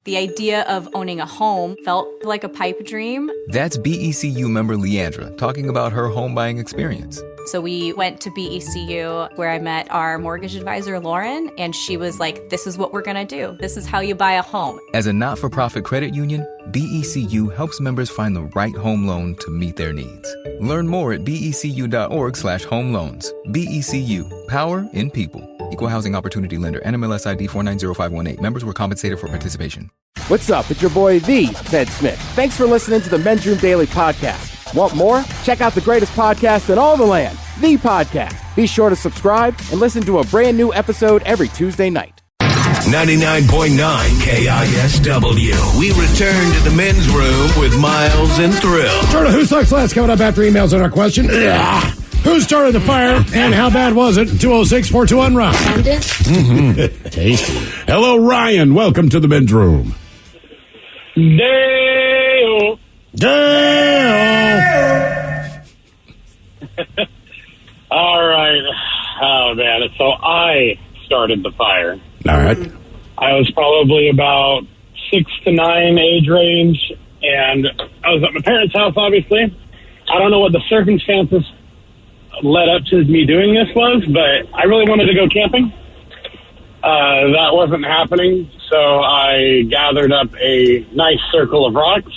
The idea of owning a home felt like a pipe dream. That's BECU member Leandra talking about her home buying experience. So we went to BECU where I met our mortgage advisor, Lauren, and she was like, this is what we're going to do. This is how you buy a home. As a not-for-profit credit union, BECU helps members find the right home loan to meet their needs. Learn more at becu.org/home loans. BECU, power in people. Equal housing opportunity lender. NMLS ID 490518. Members were compensated for participation. What's up? It's your boy, the Ted Smith. Thanks for listening to the Men's Room Daily Podcast. Want more? Check out the greatest podcast in all the land, The Podcast. Be sure to subscribe and listen to a brand new episode every Tuesday night. 99.9 KISW. We return to the Men's Room with Miles and Thrill. Turn to Who Sucks Last coming up after emails on our question. Who started the fire and how bad was it? 206-421-ROCK. Mm-hmm. Tasty. Hello, Ryan. Welcome to the Men's Room. Dale. All right. Oh, man. So I started the fire. All right. I was probably about 6 to 9 age range, and I was at my parents' house, obviously. I don't know what the circumstances led up to me doing this was, but I really wanted to go camping. That wasn't happening, so I gathered up a nice circle of rocks.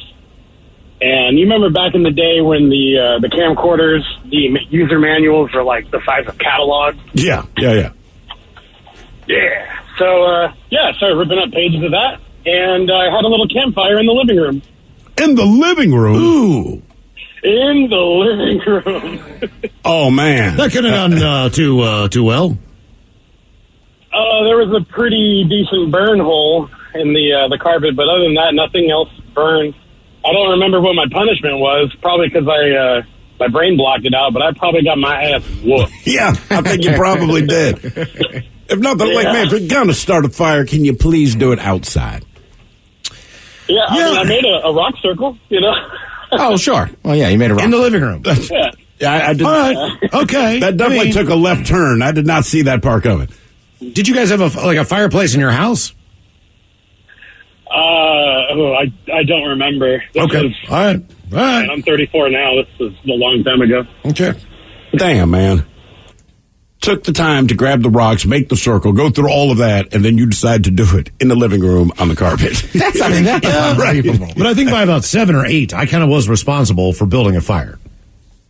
And you remember back in the day when the camcorders, the user manuals were like the size of catalogs? Yeah. Yeah. So, I started ripping up pages of that, and I had a little campfire in the living room. In the living room? Ooh. In the living room. Oh, man. That could have done too well. There was a pretty decent burn hole in the carpet, but other than that, nothing else burned. I don't remember what my punishment was, probably because my brain blocked it out, but I probably got my ass whooped. Yeah, I think you probably did. If nothing, like, man, if you're going to start a fire, can you please do it outside? Yeah, I made a rock circle, Oh, sure. Well, yeah, you made a rock. In the living room. Yeah. I did. All right. Okay. That definitely took a left turn. I did not see that part coming. Did you guys have a fireplace in your house? I don't remember. Okay. All right. I'm 34 now. This was a long time ago. Okay. Damn, man. Took the time to grab the rocks, make the circle, go through all of that, and then you decide to do it in the living room on the carpet. That's unbelievable. But I think by about 7 or 8, I kind of was responsible for building a fire.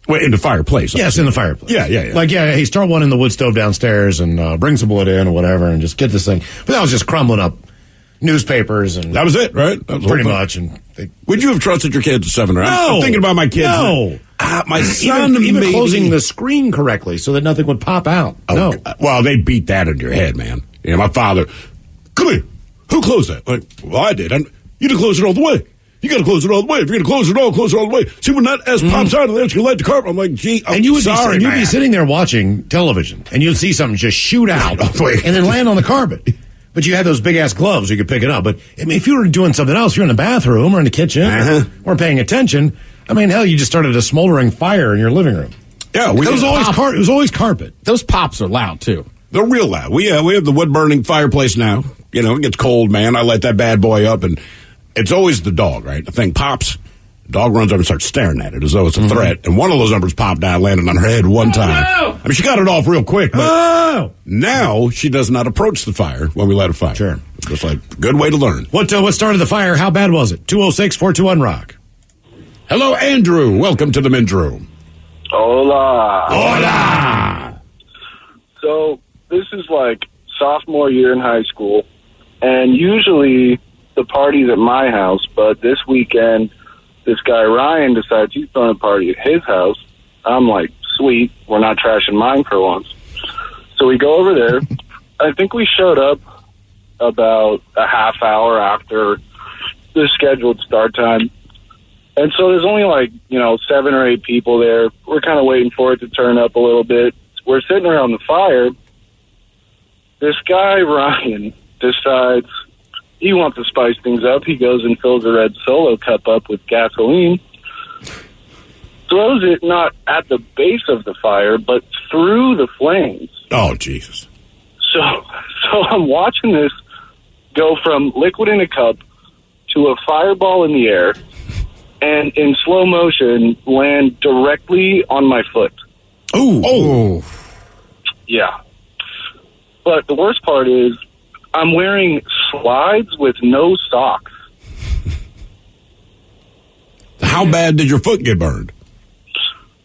Well, in the fireplace. Yes, in the fireplace. Yeah. Like, hey, start one in the wood stove downstairs and bring some wood in or whatever and just get this thing. But that was just crumbling up newspapers and that was it, right? That was pretty much. And would you have trusted your kids at 7 or 8? No. I'm thinking about my kids. No. My son even closing the screen correctly so that nothing would pop out. Oh, no. Well, they beat that into your head, man. Yeah, my father. Come here. Who closed that? Like, well, I did. You didn't close it all the way. You got to close it all the way. If you're going to close it all the way. See, when that S pops out of there, it's going to light the carpet. I'm like, gee, you'd be sitting there watching television, and you'd see something just shoot out and then land on the carpet. But you had those big-ass gloves, you could pick it up. But I mean, if you were doing something else, you're in the bathroom or in the kitchen, weren't paying attention. I mean, hell, you just started a smoldering fire in your living room. Yeah, it was always carpet. Those pops are loud, too. They're real loud. We have the wood-burning fireplace now. It gets cold, man. I light that bad boy up, and it's always the dog, right? The thing pops, the dog runs over and starts staring at it as though it's a threat. And one of those numbers popped down, landed on her head one time. No! I mean, she got it off real quick, but now she does not approach the fire when we light a fire. Sure. Just like, good way to learn. What started the fire? How bad was it? 206-421-ROCK. Hello, Andrew. Welcome to the Men's Room. Hola. So, this is like sophomore year in high school, and usually the party's at my house, but this weekend, this guy Ryan decides he's throwing a party at his house. I'm like, sweet, we're not trashing mine for once. So we go over there. I think we showed up about a half hour after the scheduled start time. And so there's only 7 or 8 people there. We're kind of waiting for it to turn up a little bit. We're sitting around the fire. This guy, Ryan, decides he wants to spice things up. He goes and fills a red Solo cup up with gasoline, throws it not at the base of the fire, but through the flames. Oh, Jesus. So I'm watching this go from liquid in a cup to a fireball in the air and in slow motion land directly on my foot. Oh. Yeah. But the worst part is I'm wearing slides with no socks. How bad did your foot get burned?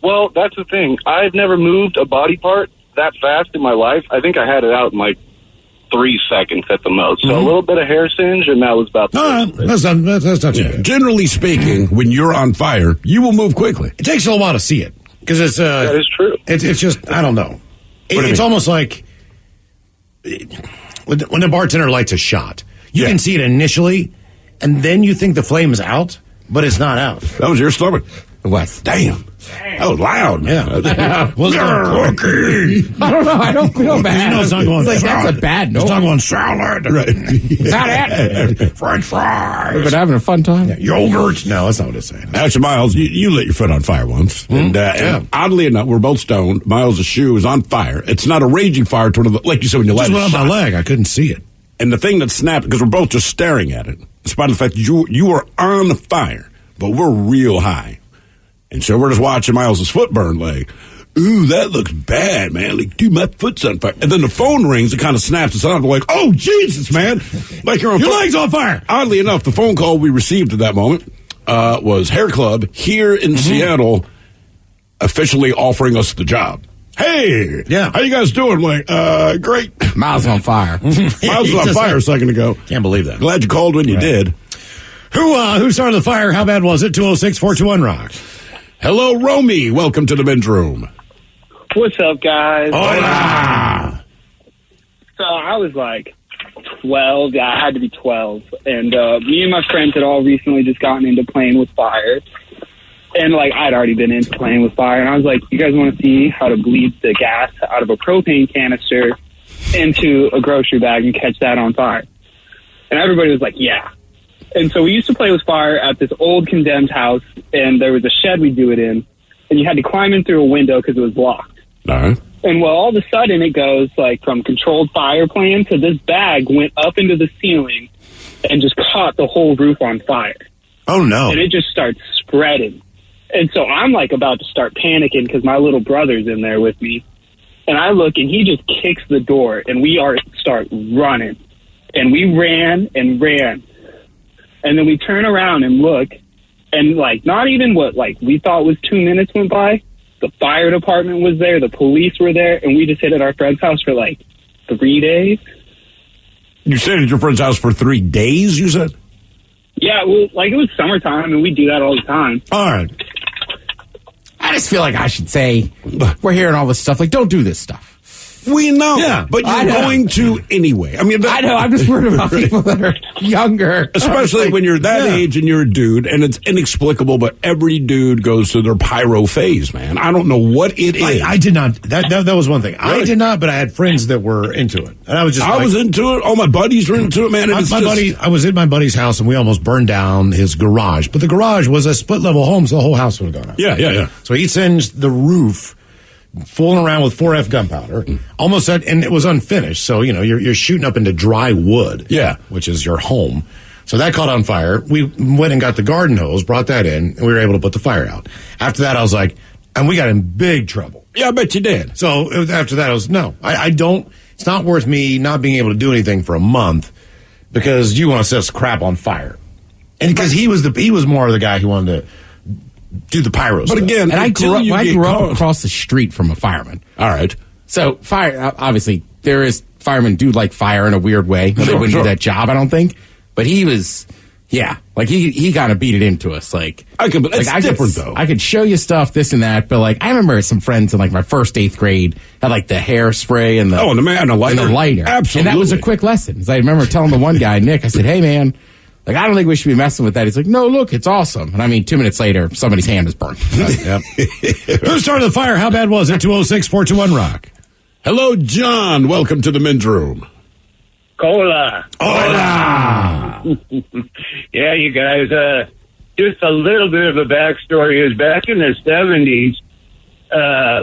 Well, that's the thing. I've never moved a body part that fast in my life. I think I had it out in like 3 seconds at the most. So a little bit of hair singe, and that was about That's not too bad. Generally speaking, when you're on fire, you will move quickly. It takes a little while to see it because it's that is true. It's just, I don't know. It's almost like when the bartender lights a shot, you can see it initially, and then you think the flame is out, but it's not out. That was your stomach. What? Damn. That was loud. Yeah. Was it I don't know. I don't feel bad. You know it's not going like salad. that's a bad note. It's not going salad. Right. Is that it? French fries. We've been having a fun time. Yeah, yogurt. No, that's not what it's saying. Actually, Miles, you lit your foot on fire once. And oddly enough, we're both stoned. Miles' shoe is on fire. It's not a raging fire. It's one of the, like you said, when you light Just a went on my shot. leg. I couldn't see it. And the thing that snapped, because we're both just staring at it, despite the fact that you are on fire, but we're real high. And so we're just watching Miles' foot burn, like, ooh, that looks bad, man. Like, dude, my foot's on fire. And then the phone rings, it kind of snaps us out. We're like, oh, Jesus, man. Like you're on Your fire. leg's on fire. Oddly enough, the phone call we received at that moment was Hair Club here in Seattle officially offering us the job. Hey, how you guys doing? I'm like, great. Miles on fire. Miles was on fire a second ago. Can't believe that. Glad you called when you did. Who started the fire? How bad was it? 206-421-ROCK. Hello, Romy. Welcome to the men's room. What's up, guys? Hola. So I was like 12. Yeah, I had to be 12. And me and my friends had all recently just gotten into playing with fire. And, like, I'd already been into playing with fire. And I was like, you guys want to see how to bleed the gas out of a propane canister into a grocery bag and catch that on fire? And everybody was like, yeah. And so we used to play with fire at this old condemned house, and there was a shed we'd do it in, and you had to climb in through a window because it was blocked. All right. And well, all of a sudden it goes like from controlled fire plan to this bag went up into the ceiling and just caught the whole roof on fire. Oh, no. And it just starts spreading. And so I'm like about to start panicking because my little brother's in there with me. And I look and he just kicks the door and we start running. And we ran and ran. And then we turn around and look, and, like, not even what, like, we thought was 2 minutes went by. The fire department was there, the police were there, and we just hid at our friend's house for, like, 3 days. You stayed at your friend's house for 3 days, you said? Yeah, well, like, it was summertime, and we do that all the time. All right. I just feel like I should say, we're hearing all this stuff. Like, don't do this stuff. We know. Yeah, but you're going to anyway. I mean, I know. I'm just worried about people that are younger. Especially when you're that age and you're a dude, and it's inexplicable, but every dude goes through their pyro phase, man. I don't know what it is. I did not. That was one thing. Really? I did not, but I had friends that were into it. And I was just I was into it. All my buddies were into it, man. I was at my buddy's house, and we almost burned down his garage. But the garage was a split-level home, so the whole house would have gone up. Yeah. So he singed the roof fooling around with 4F gunpowder, almost said, and it was unfinished. So, you know, you're shooting up into dry wood, which is your home. So that caught on fire. We went and got the garden hose, brought that in, and we were able to put the fire out. After that, I was like, and we got in big trouble. Yeah, I bet you did. So after that, I was, no, I don't, it's not worth me not being able to do anything for a month because you want to set us crap on fire. And because he was more of the guy who wanted to do the pyro But stuff. again, And I grew up caught. across the street from a fireman. All right. So fire, obviously, firemen do like fire in a weird way. They wouldn't do that job, I don't think. But he was, like he kind of beat it into us. Like It's different though. I could show you stuff, this and that, but like I remember some friends in like my first 8th grade had like the hairspray and the lighter. Absolutely. And that was a quick lesson. I remember telling the one guy, Nick, I said, hey man, like, I don't think we should be messing with that. He's like, no, look, it's awesome. And I mean, 2 minutes later, somebody's hand is burnt. Who started the fire? How bad was it? 206-421-ROCK. Hello, John. Welcome to the men's room. Cola. Hola. Yeah, you guys, just a little bit of a backstory is back in the 70s,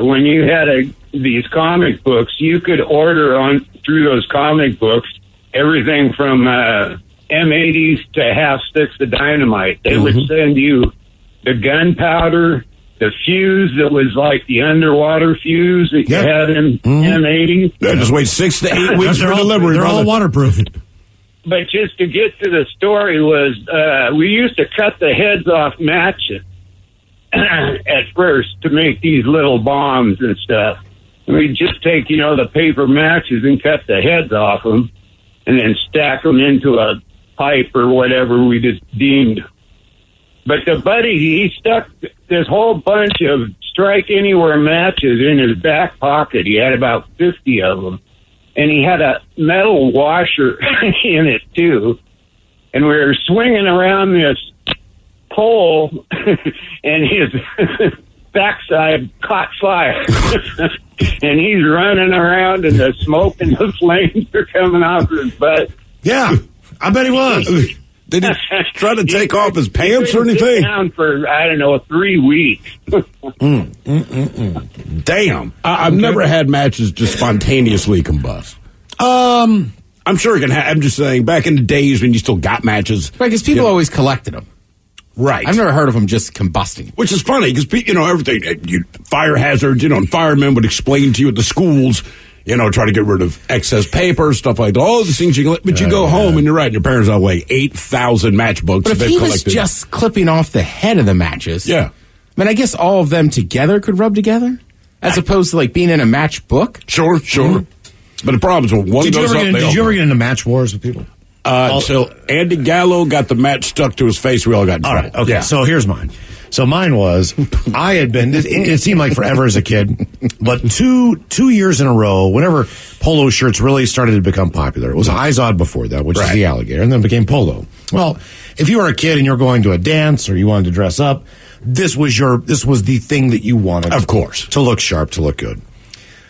when you had these comic books, you could order on through those comic books everything from M80s to half sticks of dynamite. They would send you the gunpowder, the fuse that was like the underwater fuse that you had in M80s. Yeah, just wait 6 to 8 weeks for delivery. They're all waterproof. But just to get to the story was, we used to cut the heads off matches at first to make these little bombs and stuff. And we'd just take, the paper matches and cut the heads off them and then stack them into a pipe or whatever we just deemed. But the buddy, he stuck this whole bunch of Strike Anywhere matches in his back pocket. He had about 50 of them. And he had a metal washer in it, too. And we were swinging around this pole, and his backside caught fire. And he's running around, and the smoke and the flames are coming off his butt. Yeah, I bet he was. Did he try to take off his pants or anything? Sit down for, 3 weeks. Damn. I've never had matches just spontaneously combust. I'm sure it can happen. I'm just saying, back in the days when you still got matches. Right, because people always collected them. Right. I've never heard of them just combusting. Which is funny, because, everything, fire hazards, and firemen would explain to you at the schools, try to get rid of excess paper, stuff like that. All these things you can, but you go home and you're right, your parents have like 8,000 matchbooks. But if he was just clipping off the head of the matches, I guess all of them together could rub together, as opposed to like being in a matchbook. Sure. But the problem is when one goes up, did you ever get into match wars with people? So Andy Gallo got the match stuck to his face. We all got in trouble. All right, okay. Yeah. So here's mine. So mine was, I had been, it seemed like forever as a kid, but two years in a row, whenever polo shirts really started to become popular, it was Izod before that, which is the alligator, and then it became polo. Well, if you were a kid and you're going to a dance or you wanted to dress up, this was the thing that you wanted. Of course. To look sharp, to look good.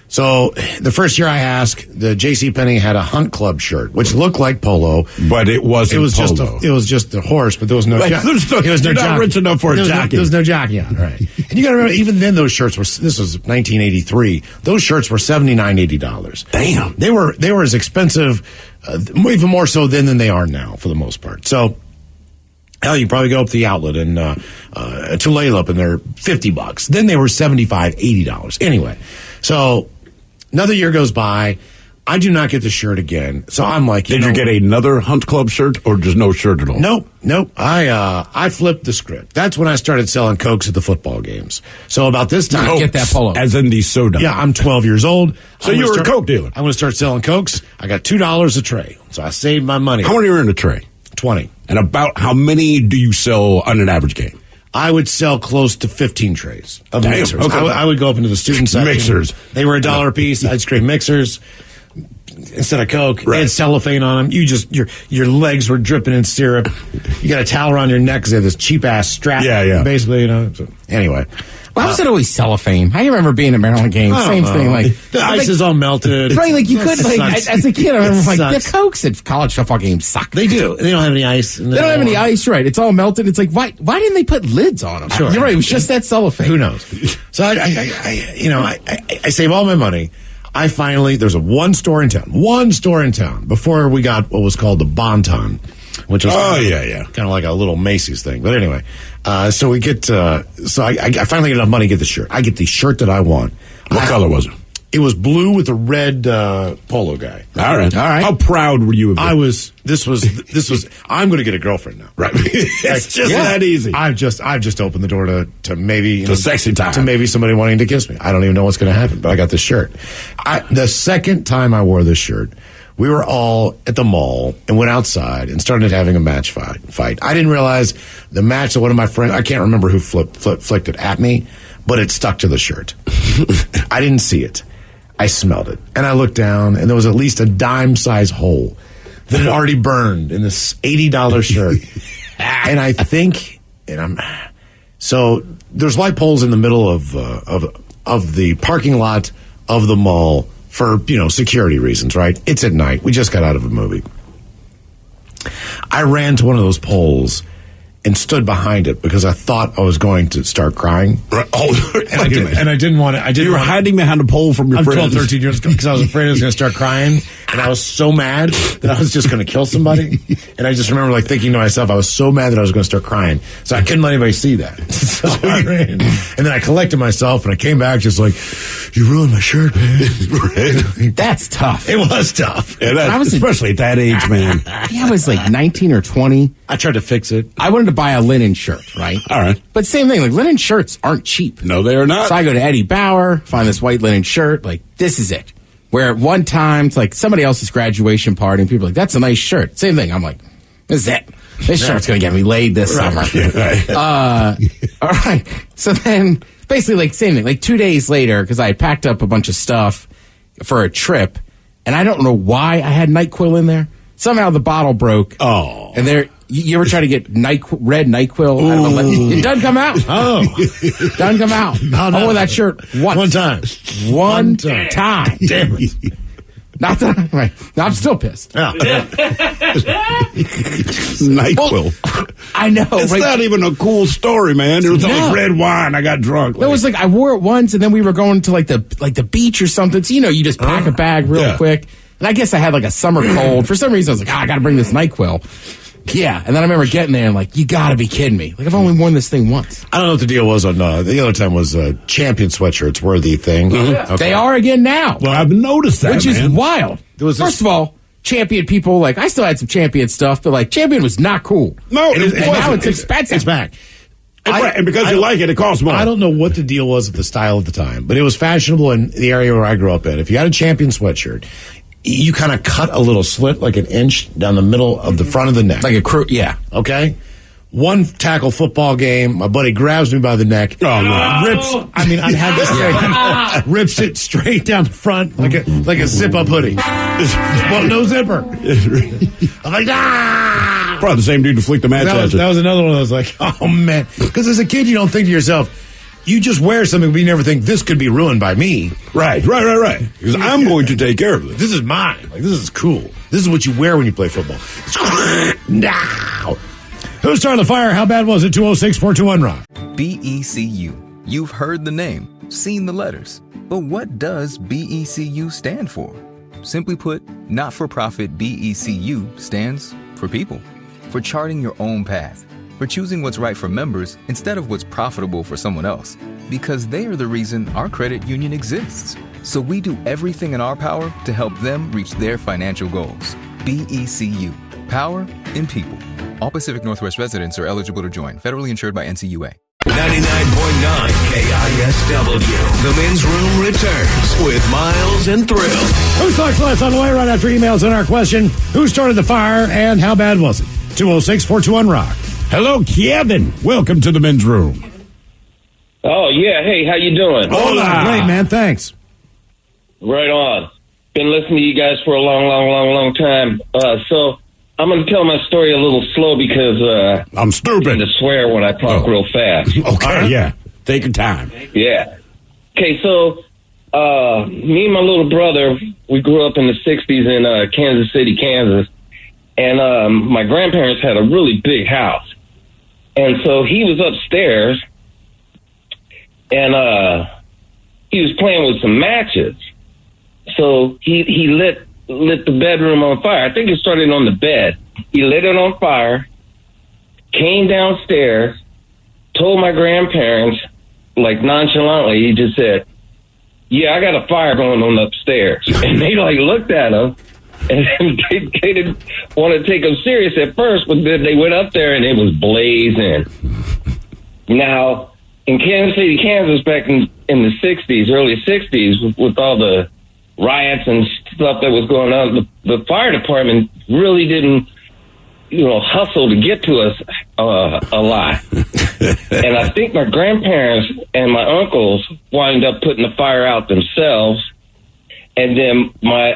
So the first year I asked, the JCPenney had a Hunt Club shirt, which looked like polo, but it wasn't. It was just a horse, but there was no. It was no not rich enough for a jockey. There was no jockey on, right? And you got to remember, even then, those shirts were. This was 1983. Those shirts were $79, $80. Damn, they were as expensive, even more so then than they are now, for the most part. So. Hell, you probably go up to the outlet and Tulalip, and they're $50. Then they were $75, $80. Anyway, so another year goes by. I do not get the shirt again. So I'm like, did you get another Hunt Club shirt or just no shirt at all? Nope. I flipped the script. That's when I started selling Cokes at the football games. So about this time, get that polo, as in the soda. Yeah, I'm 12 years old. So you were a Coke dealer. I'm going to start selling Cokes. I got $2 a tray. So I saved my money. How many are in a tray? 20. And about how many do you sell on an average game? I would sell close to 15 trays of mixers. Okay. I would go up into the student section. Mixers. They were $1 a piece. I'd scrape mixers instead of Coke. They had cellophane on them. Your legs were dripping in syrup. You got a towel around your neck because they had this cheap ass strap. Yeah. Basically, So, anyway. Why was it always cellophane? I remember being at Maryland games. Same thing. Like the ice is all melted. Right, like you could. As a kid, I remember the Cokes at college football games suck. They do. They don't have any ice. They don't have any ice. Right. It's all melted. It's like why didn't they put lids on them? Sure. You're right. It was just that cellophane. Who knows? So I save all my money. I finally there's one store in town before we got what was called the Bon-Ton, which was kind of like a little Macy's thing. But anyway, so we get I finally get enough money to get the shirt. I get the shirt that I want. What color was it? It was blue with a red polo guy. All right. How proud were you of it? I was. This was. I'm going to get a girlfriend now. Right. It's just that easy. I've just opened the door to maybe sexy time, to maybe somebody wanting to kiss me. I don't even know what's going to happen, but I got this shirt. The second time I wore this shirt, we were all at the mall and went outside and started having a match fight. I didn't realize the match that one of my friends, I can't remember who flicked it at me, but it stuck to the shirt. I didn't see it. I smelled it. And I looked down, and there was at least a dime-size hole that had already burned in this $80 shirt. And I think, so there's light poles in the middle of the parking lot of the mall for, security reasons, right? It's at night. We just got out of a movie. I ran to one of those poles, and stood behind it because I thought I was going to start crying. Oh, and I didn't want to. You were hiding behind a pole from your I'm friends. 12, 13 years old because I was afraid I was going to start crying. And I was so mad that I was just going to kill somebody. And I just remember like thinking to myself, I was so mad that I was going to start crying. So I couldn't let anybody see that. So I ran. And then I collected myself and I came back just like, you ruined my shirt, man. That's tough. It was tough. Yeah, I was especially at that age, man. Yeah, I was like 19 or 20. I tried to fix it. I wanted to buy a linen shirt, right? All right. But same thing, like linen shirts aren't cheap. No, they are not. So I go to Eddie Bauer, find this white linen shirt, like, this is it. Where at one time, it's like somebody else's graduation party, and people are like, that's a nice shirt. Same thing. I'm like, this is it. This shirt's going to get me laid this summer. All right. So then, basically, like, same thing. Like, 2 days later, because I had packed up a bunch of stuff for a trip, and I don't know why I had NyQuil in there. Somehow the bottle broke. Oh. And there, you ever try to get red NyQuil out of a lemon? It doesn't come out. Oh. Doesn't come out. I wore that shirt once. One time. One time. Damn it. Not that I'm still pissed. Yeah. NyQuil. I know. It's not even a cool story, man. It was only red wine. I got drunk. It was like I wore it once, and then we were going to like the beach or something. So you just pack a bag real quick. And I guess I had like a summer cold. For some reason, I was like, I got to bring this NyQuil. Yeah, and then I remember getting there and like, you got to be kidding me. Like, I've only worn this thing once. I don't know what the deal was on the other time was champion sweatshirts were the thing. Okay. They are again now. Well, I've noticed that, which is wild. First of all, Champion people, like, I still had some Champion stuff, but like, Champion was not cool. No, and now it's expensive. It's back. And because you like it costs more. I don't know what the deal was with the style at the time, but it was fashionable in the area where I grew up in. If you had a Champion sweatshirt, you kind of cut a little slit, like an inch down the middle of the front of the neck. Like a crew, yeah. Okay? One tackle football game, my buddy grabs me by the neck. Oh, no. I had this thing. Rips it straight down the front like a zip-up hoodie. Well, no zipper. I'm like, ah! Probably the same dude to flick the match at you. That was another one that was like, oh, man. Because as a kid, you don't think to yourself, you just wear something, but you never think, this could be ruined by me. Right. Because I'm going to take care of this. This is mine. Like, this is cool. This is what you wear when you play football. Now. Who's starting the fire? How bad was it? 206-421-ROCK. BECU. You've heard the name, seen the letters. But what does BECU stand for? Simply put, not-for-profit BECU stands for people. For charting your own path. For choosing what's right for members instead of what's profitable for someone else. Because they are the reason our credit union exists. So we do everything in our power to help them reach their financial goals. BECU. Power in people. All Pacific Northwest residents are eligible to join. Federally insured by NCUA. 99.9 KISW. The men's room returns with Miles and Thrill. Who talks less on the way right after emails on our question, who started the fire and how bad was it? 206-421-ROCK. Hello, Kevin. Welcome to the men's room. Oh, yeah. Hey, how you doing? Hola. Great, man. Thanks. Right on. Been listening to you guys for a long time. So I'm going to tell my story a little slow because I'm stupid. I tend to swear when I talk real fast. Okay, yeah. Take your time. Yeah. Okay, so me and my little brother, we grew up in the 60s in Kansas City, Kansas. And my grandparents had a really big house. And so he was upstairs, and he was playing with some matches. So he lit the bedroom on fire. I think it started on the bed. He lit it on fire, came downstairs, told my grandparents, like nonchalantly, he just said, yeah, I got a fire going on upstairs. And they like looked at him, and they didn't want to take him serious at first, but then they went up there and it was blazing. Now, in Kansas City, Kansas, back in the 60s, early 60s, with all the riots and stuff that was going on, the fire department really didn't, hustle to get to us a lot. And I think my grandparents and my uncles wind up putting the fire out themselves. And then my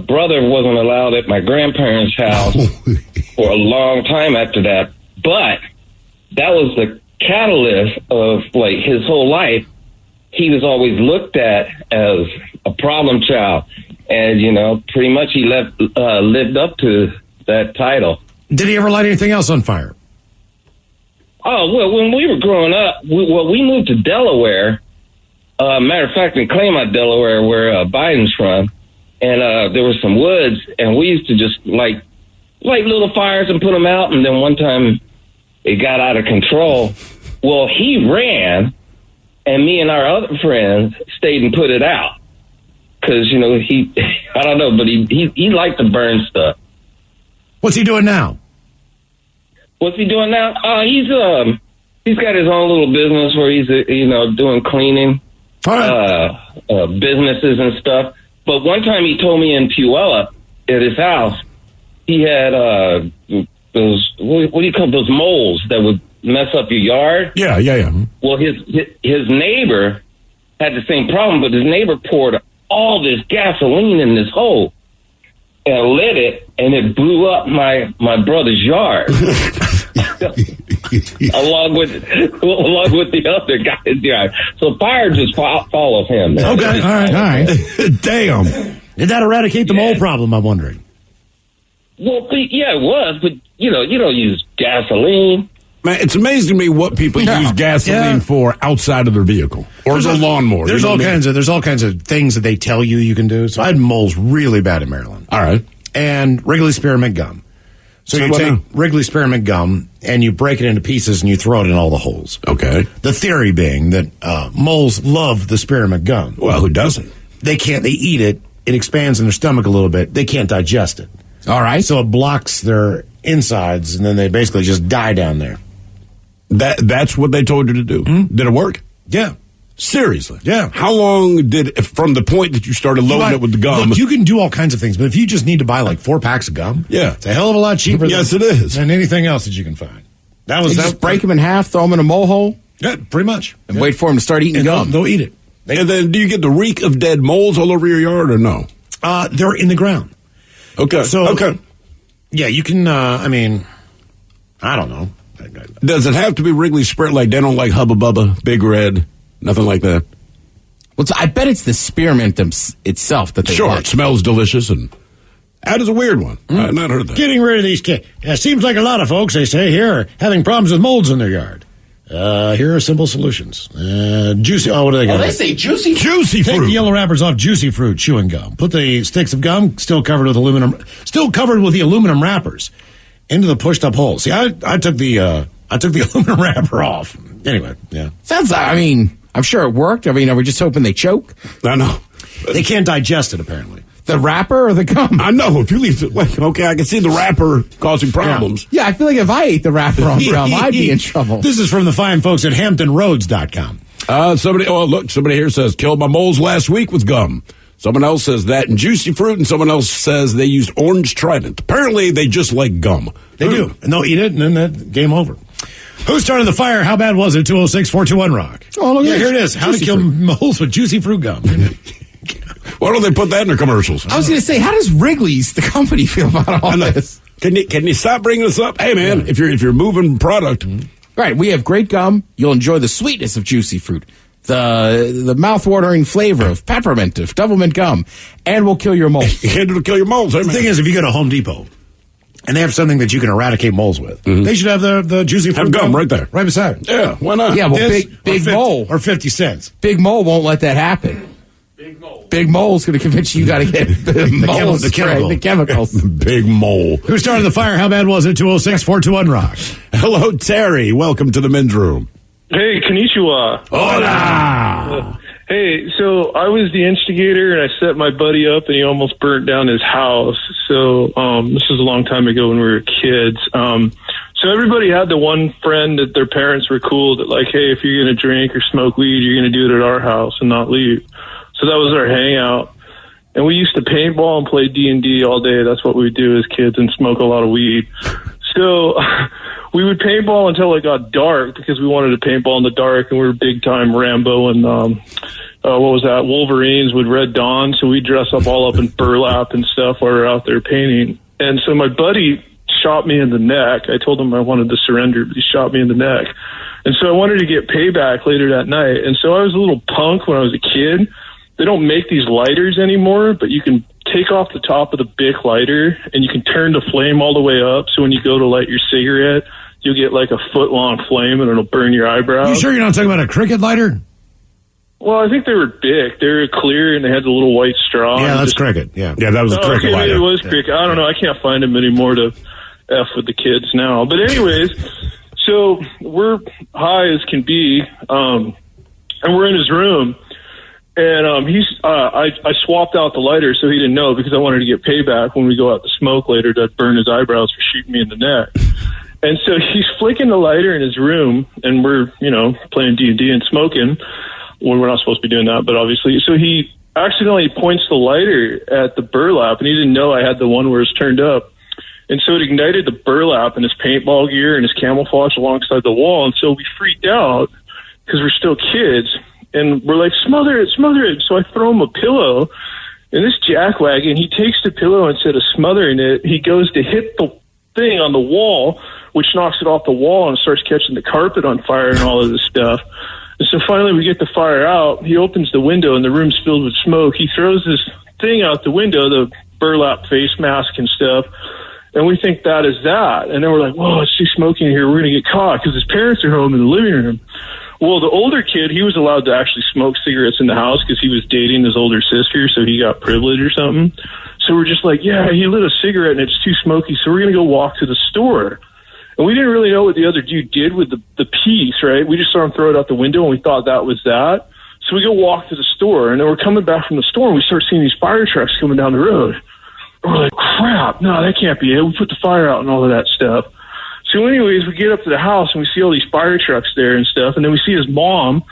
brother wasn't allowed at my grandparents' house for a long time after that. But that was the catalyst of, like, his whole life. He was always looked at as a problem child. And, pretty much he lived up to that title. Did he ever light anything else on fire? Oh, well, when we were growing up, we moved to Delaware. Matter of fact, in Claymont, Delaware, where Biden's from, and there was some woods, and we used to just light little fires and put them out, and then one time it got out of control. Well, he ran, and me and our other friends stayed and put it out. Because, I don't know, but he liked to burn stuff. What's he doing now? What's he doing now? He's got his own little business where he's, doing cleaning, businesses and stuff. But one time he told me in Puyallup at his house, he had those, what do you call those moles that would mess up your yard? Yeah. Well, his neighbor had the same problem, but his neighbor poured all this gasoline in this hole and lit it, and it blew up my brother's yard. along with the other guy's yard. So fire just follows him. Man. Okay, all right. Damn. Did that eradicate the mole problem, I'm wondering? Well, yeah, it was, but, you don't use gasoline. Man, it's amazing to me what people use gasoline for outside of their vehicle or as a lawnmower. There's all kinds of things that they tell you can do. So I had moles really bad in Maryland. All right. And Wrigley spearmint gum. So you take Wrigley spearmint gum and you break it into pieces and you throw it in all the holes. Okay. The theory being that moles love the spearmint gum. Well, who doesn't? They can't. They eat it. It expands in their stomach a little bit. They can't digest it. All right. So it blocks their insides, and then they basically just die down there. That's what they told you to do. Mm-hmm. Did it work? Yeah. Seriously? Yeah. How long from the point that you started loading it with the gum? Look, you can do all kinds of things, but if you just need to buy like 4 packs of gum, it's a hell of a lot cheaper yes, it is. than anything else that you can find. Just break them in half, throw them in a mole hole? Yeah, pretty much. And wait for them to start eating gum. They'll eat it. And then do you get the reek of dead moles all over your yard or no? They're in the ground. Okay. Yeah, you can, I don't know. Does it have to be Wrigley Spearmint? Like they don't like Hubba Bubba, Big Red, nothing like that? Well, I bet it's the spearmint itself that they like. It smells delicious, and that is a weird one. I've not heard of that. Getting rid of these kids. Yeah, seems like a lot of folks, they say, here are having problems with molds in their yard. Here are simple solutions. Juicy. Oh, what do they got? They say juicy fruit. Juicy fruit. Take the yellow wrappers off juicy fruit chewing gum. Put the sticks of gum still covered with the aluminum wrappers into the pushed up holes. See, I took the aluminum wrapper off. Anyway, yeah. I'm sure it worked. Are we just hoping they choke? I know. They can't digest it, apparently. The wrapper or the gum? I know. If you leave it, I can see the wrapper causing problems. Yeah, I feel like if I ate the wrapper on gum, I'd be in trouble. This is from the fine folks at HamptonRoads.com. Somebody here says, killed my moles last week with gum. Someone else says that in juicy fruit, and someone else says they used orange trident. Apparently, they just like gum. They do. And they'll eat it, and then that game over. Who started the fire? How bad was it? 206-421-ROCK. Oh, look at here it is. How to kill moles with juicy fruit gum. Why don't they put that in their commercials? I was going to say, how does Wrigley's, the company, feel about all this? Can you stop bringing this up? Hey, man, if you're moving product. Right, we have great gum. You'll enjoy the sweetness of juicy fruit, the mouth-watering flavor of peppermint, of doublemint gum, and we'll kill your moles. It'll kill your moles. The thing is, if you go to Home Depot and they have something that you can eradicate moles with, they should have the juicy fruit gum right there. Right beside it. Yeah, why not? Yeah, well, big mole. Or 50 cents. Big Mole won't let that happen. Big Mole's going to convince you got to get the chemicals. Big Mole. Who started the fire? How bad was it? 206-421-ROCK. Hello, Terry. Welcome to the men's room. Hey, konnichiwa. Hola. Hey, so I was the instigator, and I set my buddy up, and he almost burnt down his house. So this was a long time ago when we were kids. So everybody had the one friend that their parents were cool that, like, hey, if you're going to drink or smoke weed, you're going to do it at our house and not leave. So that was our hangout. And we used to paintball and play D&D all day. That's what we would do as kids, and smoke a lot of weed. So we would paintball until it got dark because we wanted to paintball in the dark, and we were big time Rambo and Wolverines with Red Dawn. So we dress up all up in burlap and stuff while we were out there painting. And so my buddy shot me in the neck. I told him I wanted to surrender, but he shot me in the neck. And so I wanted to get payback later that night. And so I was a little punk when I was a kid. They don't make these lighters anymore, but you can take off the top of the Bic lighter and you can turn the flame all the way up. So when you go to light your cigarette, you'll get like a foot-long flame and it'll burn your eyebrows. You sure you're not talking about a cricket lighter? Well, I think they were big. They were clear, and they had the little white straw. Yeah, that's cricket. Yeah, that was a cricket okay, lighter. It was cricket. I don't know. I can't find them anymore to F with the kids now. But anyways, so we're high as can be, and we're in his room. And I swapped out the lighter so he didn't know because I wanted to get payback when we go out to smoke later to burn his eyebrows for shooting me in the neck. And so he's flicking the lighter in his room, and we're, playing D&D and smoking when we're not supposed to be doing that, but obviously. So he accidentally points the lighter at the burlap, and he didn't know I had the one where it's turned up. And so it ignited the burlap in his paintball gear and his camouflage alongside the wall. And so we freaked out because we're still kids. And we're like, smother it. So I throw him a pillow. And this jackwagon, he takes the pillow instead of smothering it. He goes to hit the thing on the wall, which knocks it off the wall and starts catching the carpet on fire and all of this stuff. And so finally we get the fire out. He opens the window and the room's filled with smoke. He throws this thing out the window, the burlap face mask and stuff. And we think that is that. And then we're like, whoa, it's too smoky in here. We're going to get caught because his parents are home in the living room. Well, the older kid, he was allowed to actually smoke cigarettes in the house because he was dating his older sister, so he got privilege or something. So we're just like, yeah, he lit a cigarette and it's too smoky, so we're going to go walk to the store. And we didn't really know what the other dude did with the piece, right? We just saw him throw it out the window and we thought that was that. So we go walk to the store, and then we're coming back from the store and we start seeing these fire trucks coming down the road. And we're like, crap, no, that can't be it. We put the fire out and all of that stuff. So anyways, we get up to the house and we see all these fire trucks there and stuff. And then we see his mom.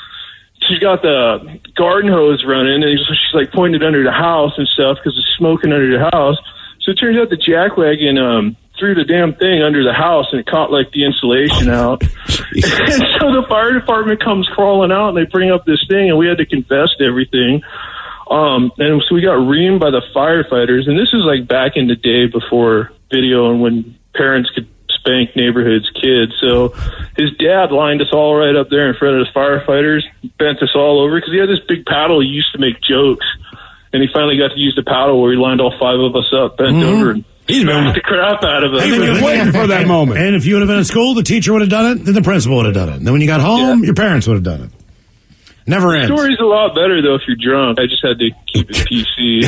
She's got the garden hose running, and she's like pointing it under the house and stuff because it's smoking under the house. So it turns out the jackwagon threw the damn thing under the house, and it caught like the insulation out. And so the fire department comes crawling out, and they bring up this thing, and we had to confess to everything. And so we got reamed by the firefighters. And this is like back in the day before video and when parents could spank neighborhoods kids. So his dad lined us all right up there in front of the firefighters, bent us all over because he had this big paddle. He used to make jokes, and he finally got to use the paddle where he lined all five of us up, bent over, and smacked the crap out of us. He's been waiting for that moment. And if you would have been in school, the teacher would have done it, then the principal would have done it. And then when you got home, your parents would have done it. Never ends. The story's a lot better, though, if you're drunk. I just had to keep it PC.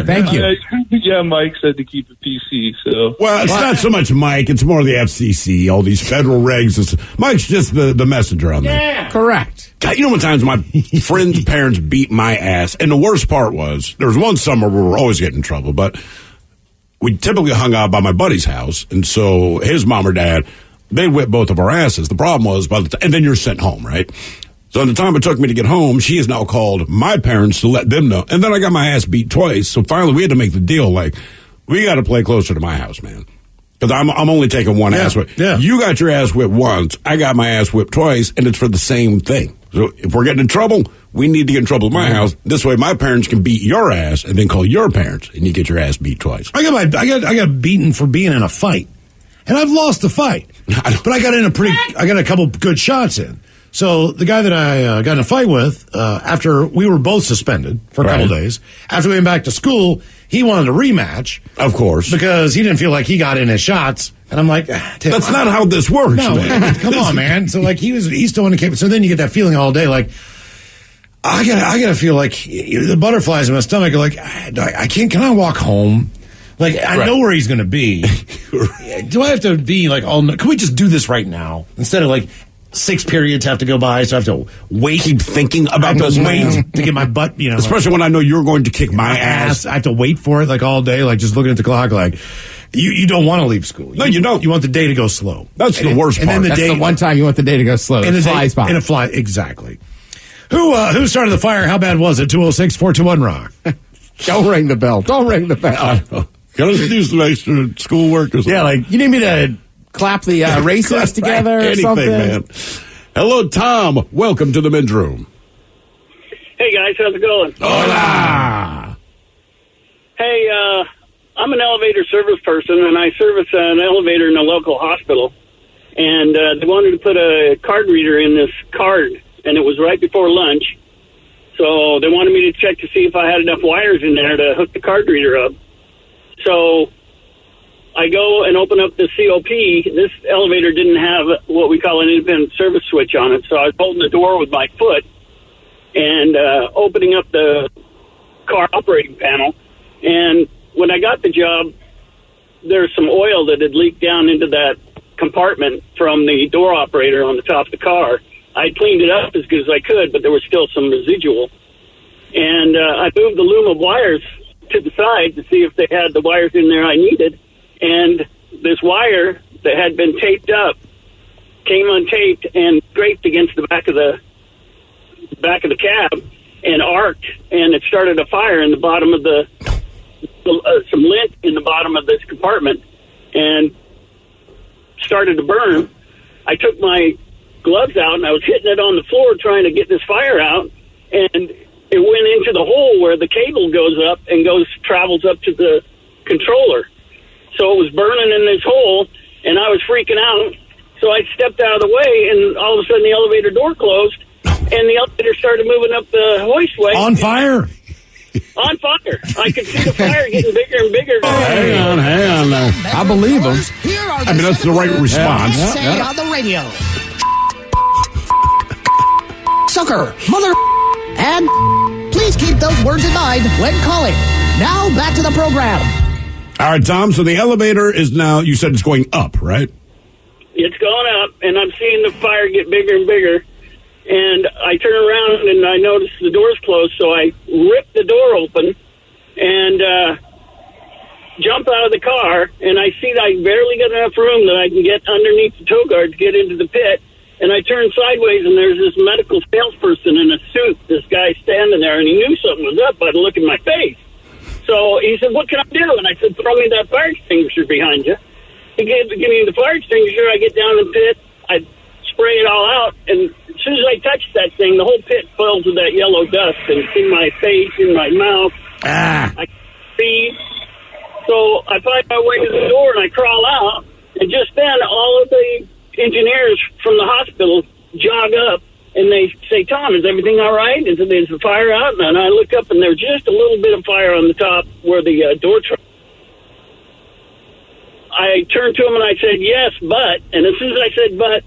Thank you. Yeah, Mike said to keep it PC, so. Well, it's not so much Mike. It's more the FCC, all these federal regs. Mike's just the messenger on there. Yeah. Correct. God, you know what times my friends' parents beat my ass? And the worst part was, there was one summer where we were always getting in trouble, but we typically hung out by my buddy's house, and so his mom or dad, they'd whip both of our asses. The problem was, and then you're sent home, right? So in the time it took me to get home, she has now called my parents to let them know. And then I got my ass beat twice. So finally we had to make the deal, like, we got to play closer to my house, man. Because I'm only taking one ass whip. Yeah. You got your ass whipped once. I got my ass whipped twice, and it's for the same thing. So if we're getting in trouble, we need to get in trouble at my house. This way my parents can beat your ass and then call your parents, and you get your ass beat twice. I got beaten for being in a fight. And I've lost the fight. But I got a couple good shots in. So the guy that I got in a fight with, after we were both suspended for a couple days, after we went back to school, he wanted a rematch. Of course. Because he didn't feel like he got in his shots. And I'm like, that's not how this works, man. Come on, man. So like he still wanted to keep it. So then you get that feeling all day, like, I gotta feel like the butterflies in my stomach are like, can I walk home? Like, I know where he's going to be. Do I have to be like, can we just do this right now? Instead of like, 6 periods have to go by, so I have to wait. Keep thinking about those to get my butt, Especially when I know you're going to kick my ass. I have to wait for it like all day, like just looking at the clock, like you don't want to leave school. No, you don't. You want the day to go slow. That's the worst part. That's the one time you want the day to go slow. And it flies by. And it flies, exactly. Who started the fire? How bad was it? 206-421-ROCK. Don't ring the bell. Don't ring the bell. Can I do some extra schoolwork or something? Yeah, like, you need me to clap the races together or something? Man. Hello, Tom. Welcome to the men's room. Hey, guys. How's it going? Hola. Hey, I'm an elevator service person, and I service an elevator in a local hospital. And they wanted to put a card reader in this card, and it was right before lunch. So they wanted me to check to see if I had enough wires in there to hook the card reader up. So I go and open up the COP. This elevator didn't have what we call an independent service switch on it, so I was holding the door with my foot and opening up the car operating panel. And when I got the job, there's some oil that had leaked down into that compartment from the door operator on the top of the car. I cleaned it up as good as I could, but there was still some residual. And I moved the loom of wires to the side to see if they had the wires in there I needed. And this wire that had been taped up came untaped and scraped against the back of the cab and arced, and it started a fire in the bottom of some lint in the bottom of this compartment and started to burn. I took my gloves out and I was hitting it on the floor trying to get this fire out, and it went into the hole where the cable goes up and travels up to the controller. So it was burning in this hole, and I was freaking out. So I stepped out of the way, and all of a sudden the elevator door closed, and the elevator started moving up the hoistway. On fire? On fire. I could see the fire getting bigger and bigger. Hang on now. I believe him. I mean, that's the right response. Say on the radio. Sucker, mother, and please keep those words in mind when calling. Now back to the program. All right, Tom, so the elevator is now, you said it's going up, right? It's going up, and I'm seeing the fire get bigger and bigger. And I turn around, and I notice the door's closed, so I rip the door open and jump out of the car, and I see that I barely got enough room that I can get underneath the tow guard to get into the pit. And I turn sideways, and there's this medical salesperson in a suit, this guy standing there, and he knew something was up by the look in my face. So he said, "What can I do?" And I said, "Throw me that fire extinguisher behind you." He gave me the fire extinguisher. I get down in the pit. I spray it all out, and as soon as I touched that thing, the whole pit fills with that yellow dust, and it's in my face, in my mouth. I can't breathe. So I find my way to the door, and I crawl out, and just then all of the engineers from the hospital jog up, and they say, "Tom, is everything all right? Is the fire out?" And I look up, and there's just a little bit of fire on the top where the door truck. I turned to him, and I said, "Yes, but," and as soon as I said "but,"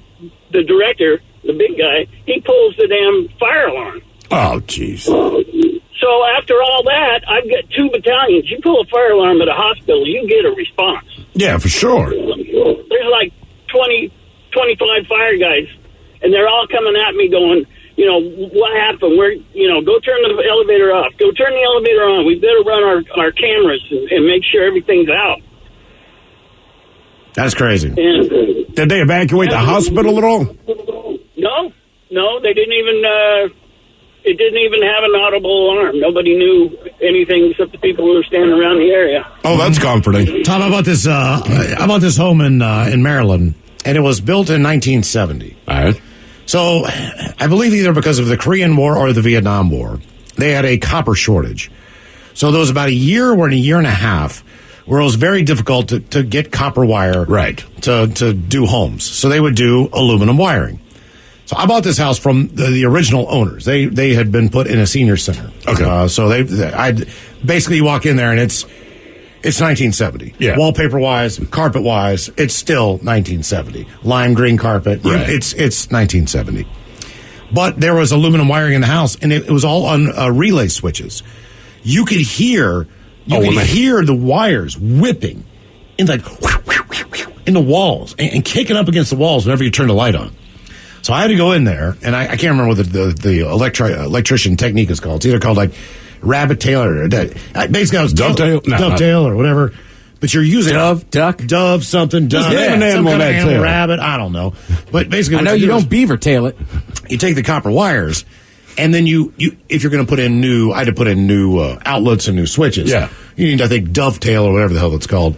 the director, the big guy, he pulls the damn fire alarm. Oh, jeez. So after all that, I've got 2 battalions. You pull a fire alarm at a hospital, you get a response. Yeah, for sure. There's like 20, 25 fire guys, and they're all coming at me going, "What happened? Go turn the elevator off. Go turn the elevator on. We better run our cameras and make sure everything's out." That's crazy. And, did they evacuate the hospital at all? No, they didn't even. It didn't even have an audible alarm. Nobody knew anything except the people who were standing around the area. Oh, that's comforting. Tom, how about this? This home in Maryland, and it was built in 1970. All right. So, I believe either because of the Korean War or the Vietnam War, they had a copper shortage. So there was about a year and a half where it was very difficult to get copper wire to do homes. So they would do aluminum wiring. So I bought this house from the original owners. They had been put in a senior center. Okay. So I basically you walk in there and it's 1970. Yeah. Wallpaper wise, carpet wise, it's still 1970. Lime green carpet. Right. It's 1970. But there was aluminum wiring in the house, and it was all on relay switches. You could hear the wires whipping in in the walls and kicking up against the walls whenever you turn the light on. So I had to go in there, and I can't remember what the electrician technique is called. It's either called rabbit tail or basically I was dovetail or whatever. But you're using dove something, Just name an animal, rabbit, I don't know. But basically, I know you don't beaver tail it. You take the copper wires, and then you if you're going to put in I had to put in new outlets and new switches. Yeah, you need, I think, dovetail or whatever the hell it's called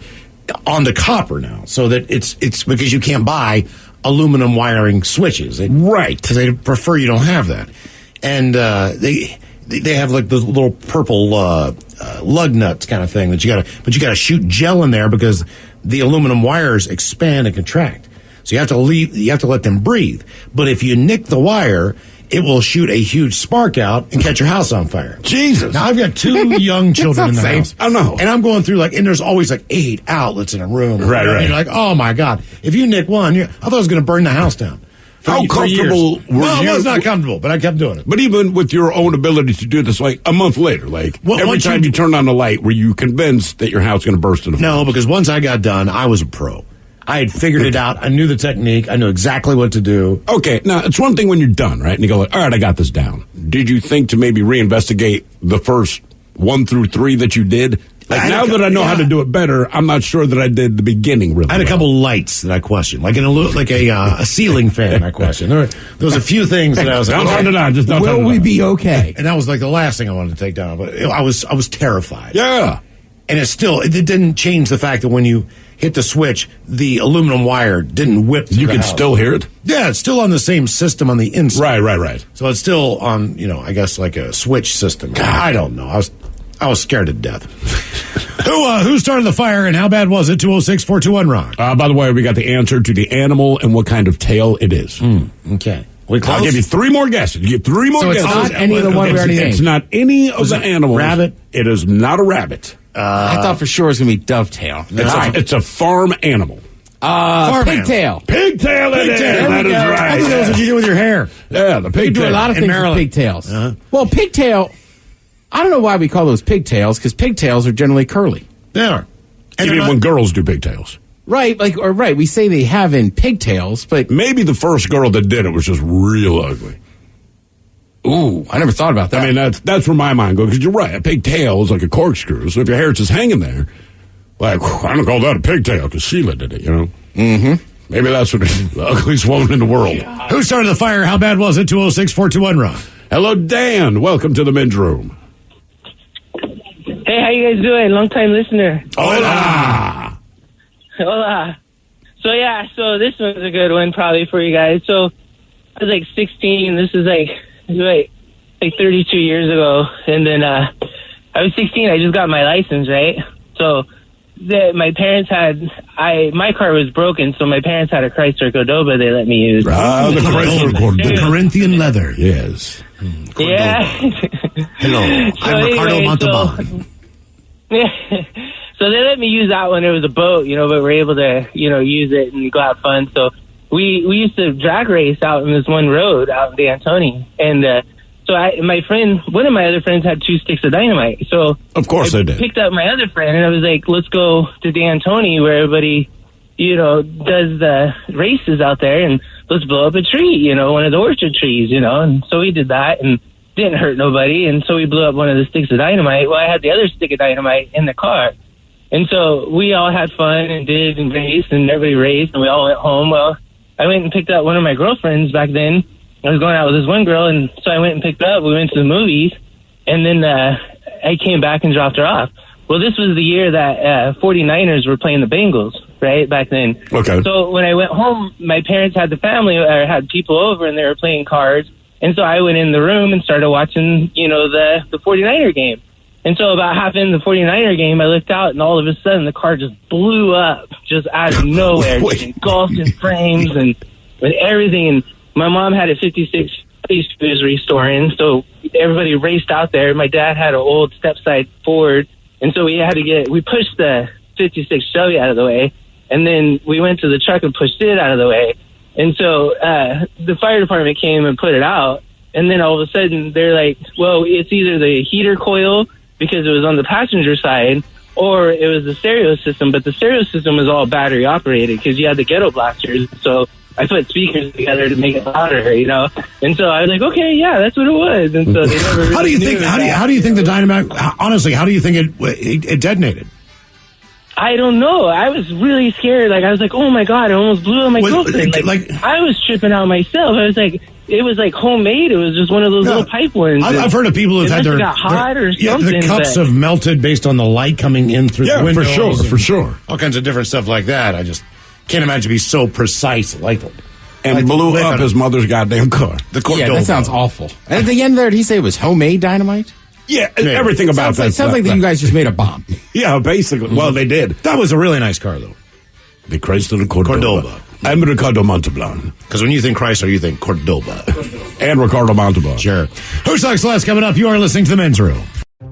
on the copper now, so that it's because you can't buy aluminum wiring switches, right? Because they prefer you don't have that, and they have like those little purple lug nuts kind of thing that you gotta shoot gel in there because the aluminum wires expand and contract. So you have to let them breathe. But if you nick the wire, it will shoot a huge spark out and catch your house on fire. Jesus. Now, I've got 2 young children in the house. I know. And I'm going through, like, and there's always, like, 8 outlets in a room. Right. And you're like, oh, my God. If you nick one, I thought I was going to burn the house down. How comfortable were you? No, I was not comfortable, but I kept doing it. But even with your own ability to do this, like, a month later, like, every time you turned on the light, were you convinced that your house was going to burst into flames? No, because once I got done, I was a pro. I had figured it out. I knew the technique. I knew exactly what to do. Okay, now, it's one thing when you're done, right? And you go, like, all right, I got this down. Did you think to maybe reinvestigate the first 1 through 3 that you did? Like, now that I know how to do it better, I'm not sure that I did the beginning really I had a couple lights that I questioned, like a ceiling fan I questioned. There was a few things that I was like, don't turn it on. Just don't turn it on. Will we be okay? And that was like the last thing I wanted to take down. But I was terrified. Yeah. And it didn't change the fact that when you hit the switch, the aluminum wire didn't whip through You the can house. still hear it? Yeah, it's still on the same system on the inside. Right. So it's still on, I guess like a switch system. I don't know. I was scared to death. Who started the fire and how bad was it? 206-421-ROCK. By the way, we got the answer to the animal and what kind of tail it is. Okay. I'll give you 3 more guesses. You get 3 more So it's guesses. not any of the one we already named? It's not any of Was the it animals. rabbit? It is not a rabbit. I thought for sure it was going to be dovetail. It's a farm animal. Pigtail. Pigtail it is. There That we is go. right. I think that was what you do with your hair. Yeah, the You pigtail. do a lot of In things Maryland. with pigtails. Uh-huh. Well, pigtail, I don't know why we call those pigtails, because pigtails are generally curly. They are. And Even when girls do pigtails. Right, we say they have in pigtails, but... Maybe the first girl that did it was just real ugly. Ooh, I never thought about that. I mean, that's where my mind goes, because you're right. A pigtail is like a corkscrew, so if your hair's just hanging there, like, I don't call that a pigtail, because Sheila did it, Mm-hmm. Maybe that's what the ugliest woman in the world. Who started the fire? How bad was it? 206-421-ROCK. Hello, Dan. Welcome to the men's room. Hey, how you guys doing? Long time listener. Hola. Hola. So this one's a good one probably for you guys. So I was like 16. This is like 32 years ago. And then I was 16. I just got my license, right? So my parents my car was broken, so my parents had a Chrysler Cordoba they let me use. The Chrysler Cordoba. The Corinthian leather. Yes. Yeah. Hello, I'm Ricardo Montalban. So they let me use that one. It was a boat, but we're able to, use it and go have fun. So we used to drag race out in this one road out in D'Antoni. And so one of my other friends had 2 sticks of dynamite. So of course they did. Picked up my other friend and I was like, let's go to D'Antoni where everybody, does the races out there and let's blow up a tree, one of the orchard trees, And so we did that and didn't hurt nobody. And so we blew up one of the sticks of dynamite. Well, I had the other stick of dynamite in the car. And so we all had fun and did and raced and everybody raced and we all went home. Well, I went and picked up one of my girlfriends back then. I was going out with this one girl and so I went and picked her up. We went to the movies and then I came back and dropped her off. Well, this was the year that 49ers were playing the Bengals, right, back then. Okay. So when I went home, my parents had had people over and they were playing cards. And so I went in the room and started watching, the 49er game. And so about half in the 49er game, I looked out and all of a sudden the car just blew up just out of nowhere, just engulfed in flames and with everything. And my mom had a 56 she was restoring. So everybody raced out there. My dad had an old step-side Ford. And so we pushed the 56 Chevy out of the way. And then we went to the truck and pushed it out of the way. And so the fire department came and put it out. And then all of a sudden they're like, well, it's either the heater coil because it was on the passenger side or it was the stereo system. But the stereo system was all battery operated because you had the ghetto blasters. So I put speakers together to make it louder, And so I was like, okay, yeah, that's what it was. And so they never really How do you think the dynamite, honestly, how do you think it detonated? I don't know. I was really scared. Like, I was like, oh my God, I almost blew up my girlfriend. I was tripping out myself. I was like, it was like homemade. It was just one of those little pipe ones. I've heard of people who've had got hot or something. The cups have melted based on the light coming in through the windows. for sure. All kinds of different stuff like that. I just can't imagine it be so precise. And blew up his mother's goddamn car. Yeah, that sounds awful. And at the end there, did he say it was homemade dynamite? Yeah, everything about that. It sounds like that you guys just made a bomb. Yeah, basically. Well, they did. That was a really nice car, though. The Chrysler Cordoba. I'm Ricardo Montalban. Because when you think Chrysler, you think Cordoba. And Ricardo Montalban. Sure. Who Sucks Less coming up? You are listening to The Men's Room.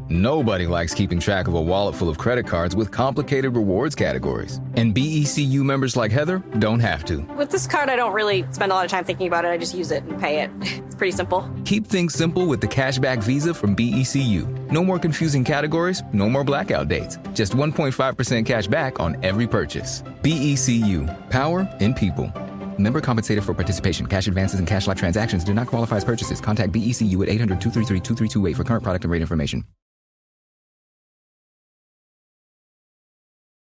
Nobody likes keeping track of a wallet full of credit cards with complicated rewards categories. And BECU members like Heather don't have to. With this card, I don't really spend a lot of time thinking about it. I just use it and pay it. It's pretty simple. Keep things simple with the Cashback Visa from BECU. No more confusing categories, no more blackout dates. Just 1.5% cash back on every purchase. BECU. Power in people. Member compensated for participation. Cash advances and cash-like transactions do not qualify as purchases. Contact BECU at 800-233-2328 for current product and rate information.